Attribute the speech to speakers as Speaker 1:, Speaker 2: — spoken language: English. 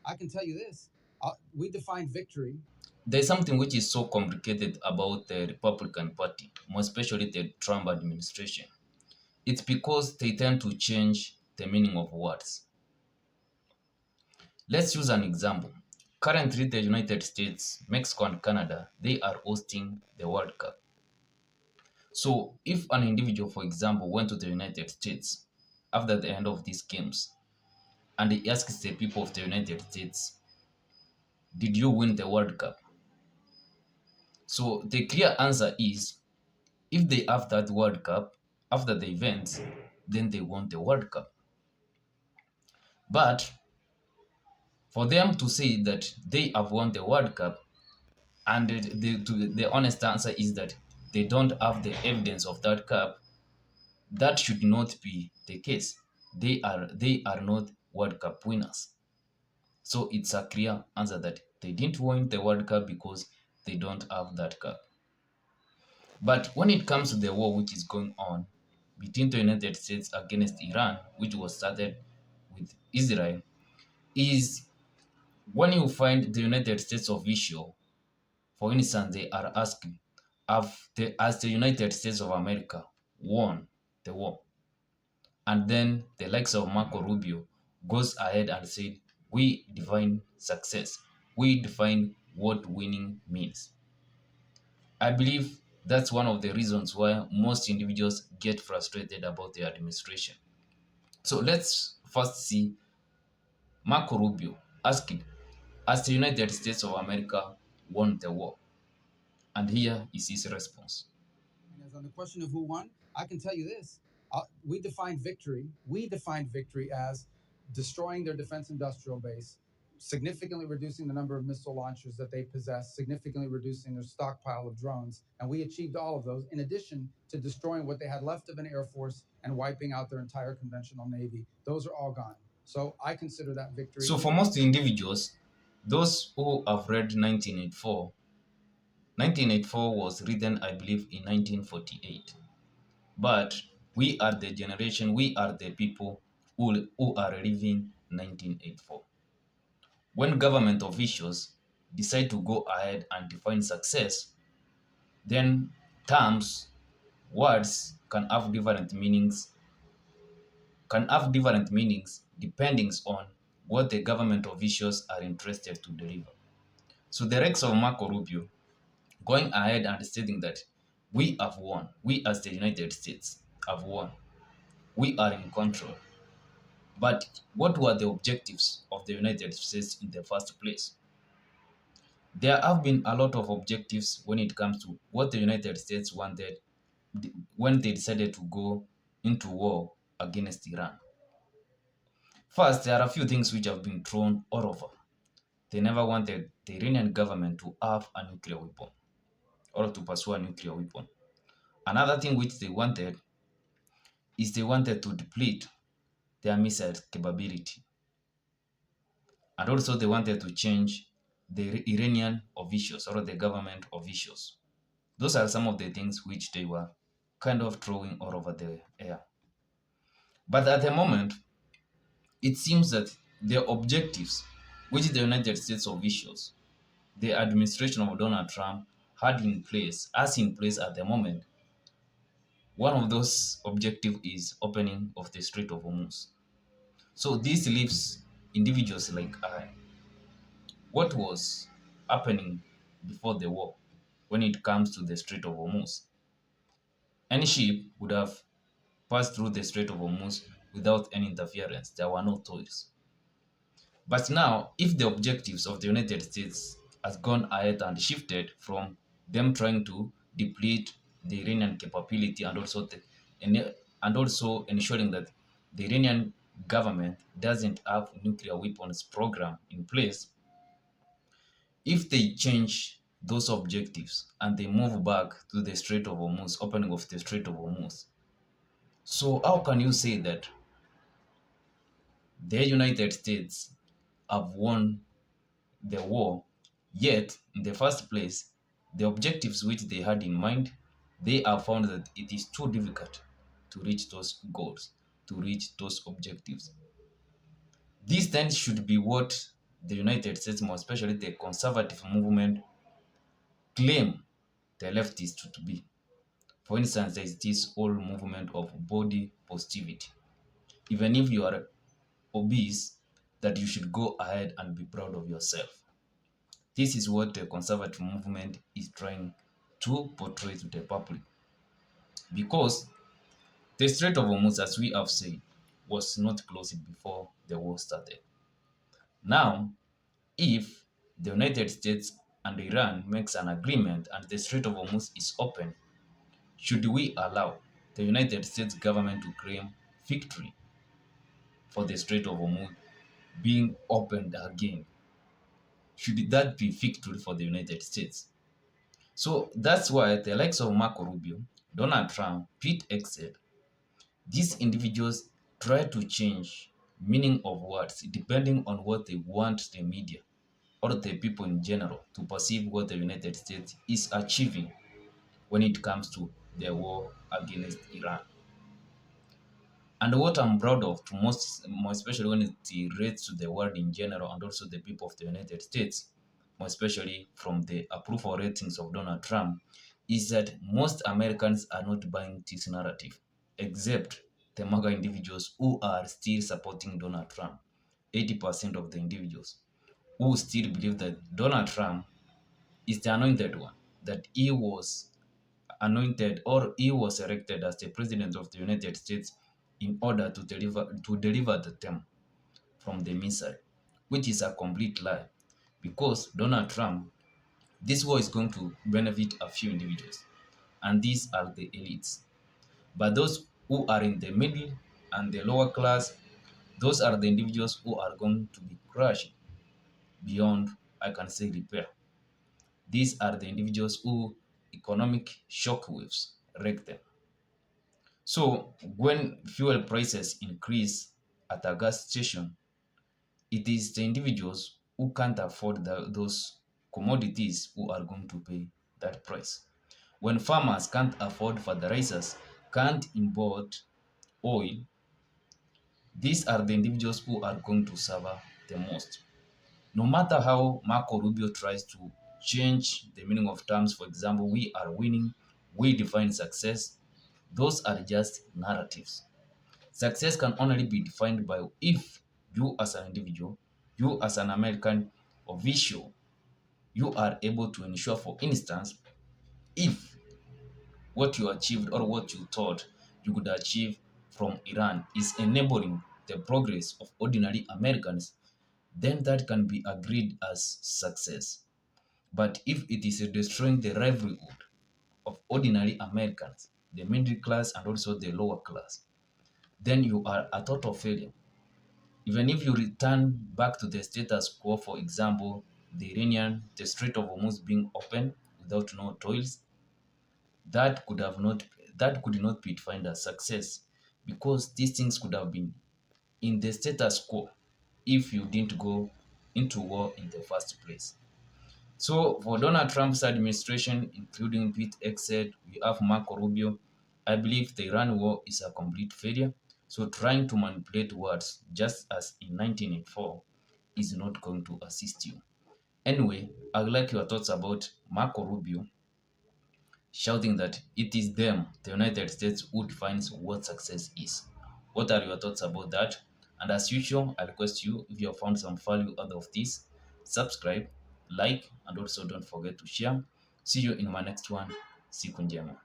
Speaker 1: I can tell you this. We define victory.
Speaker 2: There's something which is so complicated about the Republican Party, more especially the Trump administration. It's because they tend to change the meaning of words. Let's use an example. Currently, the United States, Mexico, and Canada, they are hosting the World Cup. So, if an individual, for example, went to the United States after the end of these games and he asks the people of the United States, did you win the World Cup? So, the clear answer is if they have that World Cup after the event, then they won the World Cup. But for them to say that they have won the World Cup, and the honest answer is that they don't have the evidence of that cup, that should not be the case. They are not World Cup winners. So it's a clear answer that they didn't win the World Cup because they don't have that cup. But when it comes to the war which is going on between the United States against Iran, which was started with Israel, is when you find the United States official, for instance, they are asking, has the United States of America won the war? And then the likes of Marco Rubio goes ahead and said, we define success. We define what winning means. I believe that's one of the reasons why most individuals get frustrated about the administration. So let's first see Marco Rubio asking, has the United States of America won the war? And here is his response.
Speaker 1: And as on the question of who won, I can tell you this. We defined victory. We defined victory as destroying their defense industrial base, significantly reducing the number of missile launchers that they possess, significantly reducing their stockpile of drones. And we achieved all of those, in addition to destroying what they had left of an air force and wiping out their entire conventional navy. Those are all gone. So I consider that victory.
Speaker 2: So for most individuals, those who have read 1984, 1984 was written, I believe, in 1948. But we are the generation, we are the people who are living 1984. When government officials decide to go ahead and define success, then terms, words can have different meanings depending on what the government officials are interested to deliver. So the Rex of Marco Rubio going ahead and stating that we have won, we as the United States have won, we are in control. But what were the objectives of the United States in the first place? There have been a lot of objectives when it comes to what the United States wanted when they decided to go into war against Iran. First, there are a few things which have been thrown all over. They never wanted the Iranian government to have a nuclear weapon or to pursue a nuclear weapon. Another thing which they wanted is they wanted to deplete their missile capability. And also they wanted to change the Iranian officials or the government officials. Those are some of the things which they were kind of throwing all over the air. But at the moment, it seems that their objectives, which the United States officials, the administration of Donald Trump had in place, as in place at the moment, one of those objectives is opening of the Strait of Hormuz. So this leaves individuals like I. What was happening before the war when it comes to the Strait of Hormuz? Any ship would have passed through the Strait of Hormuz without any interference. There were no tolls. But now, if the objectives of the United States has gone ahead and shifted from them trying to deplete the Iranian capability and also ensuring that the Iranian government doesn't have nuclear weapons program in place, if they change those objectives and they move back to the Strait of Hormuz, opening of the Strait of Hormuz, so how can you say that the United States have won the war, yet in the first place, the objectives which they had in mind, they have found that it is too difficult to reach those goals, to reach those objectives. This then should be what the United States, more especially the conservative movement, claim the leftists to be. For instance, there is this whole movement of body positivity. Even if you are obese, that you should go ahead and be proud of yourself. This is what the conservative movement is trying to portray to the public. Because the Strait of Hormuz, as we have said, was not closed before the war started. Now, if the United States and Iran makes an agreement and the Strait of Hormuz is open, should we allow the United States government to claim victory for the Strait of Hormuz being opened again? Should that be victory for the United States? So that's why the likes of Marco Rubio, Donald Trump, Pete Hegseth, these individuals try to change meaning of words depending on what they want the media or the people in general to perceive what the United States is achieving when it comes to the war against Iran. And what I'm proud of, to more especially when it relates to the world in general and also the people of the United States, more especially from the approval ratings of Donald Trump, is that most Americans are not buying this narrative, except the MAGA individuals who are still supporting Donald Trump. 80% of the individuals who still believe that Donald Trump is the anointed one, that he was anointed or he was elected as the president of the United States in order to deliver the term from the missile, which is a complete lie. Because Donald Trump, this war is going to benefit a few individuals, and these are the elites. But those who are in the middle and the lower class, those are the individuals who are going to be crushed beyond, I can say, repair. These are the individuals who economic shockwaves wreck them. So when fuel prices increase at a gas station, it is the individuals who can't afford those commodities who are going to pay that price. When farmers can't afford fertilizers, can't import oil, these are the individuals who are going to suffer the most. No matter how Marco Rubio tries to change the meaning of terms, for example, we are winning, we define success, those are just narratives. Success can only be defined by if you as an individual, you as an American official, you are able to ensure, for instance, if what you achieved or what you thought you could achieve from Iran is enabling the progress of ordinary Americans, then that can be agreed as success. But if it is destroying the livelihood of ordinary Americans, the middle class and also the lower class, then you are a total failure. Even if you return back to the status quo, for example, the Strait of Hormuz being open without no toils, that could have not that could not be defined as success, because these things could have been in the status quo if you didn't go into war in the first place. So for Donald Trump's administration, including Pete Hegseth, we have Marco Rubio, I believe the Iran war is a complete failure. So trying to manipulate words just as in 1984 is not going to assist you. Anyway, I'd like your thoughts about Marco Rubio shouting that it is them, the United States, who defines what success is. What are your thoughts about that? And as usual, I request you, if you have found some value out of this, subscribe, like, and also don't forget to share. See you in my next one. Siku njema.